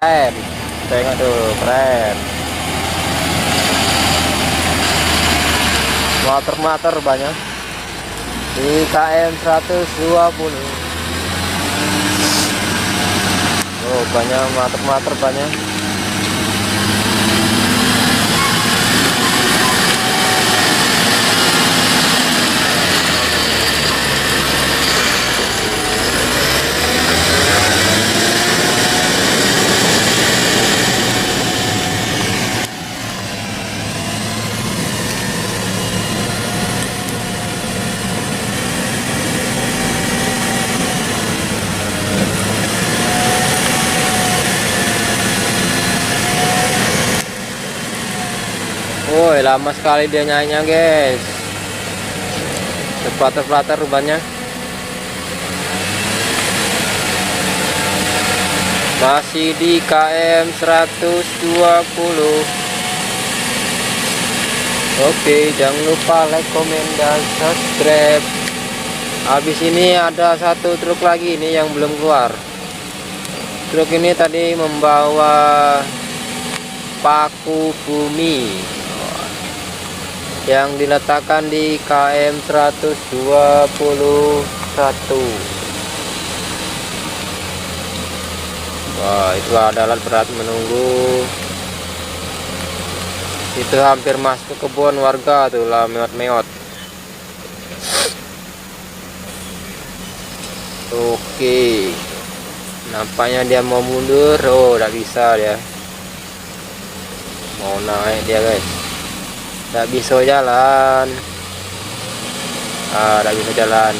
Keren, tengok tuh, keren. Motor-motor banyak di KM 120. Oh, banyak motor-motor banyak. Woi, lama sekali dia nyanyinya, guys. Flutter-flutter rupanya. Masih di KM 120. Oke, jangan lupa like, komen, dan subscribe. Habis ini ada satu truk lagi ini yang belum keluar. Truk ini tadi membawa paku bumi yang diletakkan di KM 121. Wah, itu ada alat berat menunggu. Itu hampir masuk ke kebun warga tuh lah, meot-meot. Oke, nampaknya dia mau mundur. Oh, tidak bisa dia. Mau naik dia, guys. Tidak bisa jalan. Tidak bisa jalan.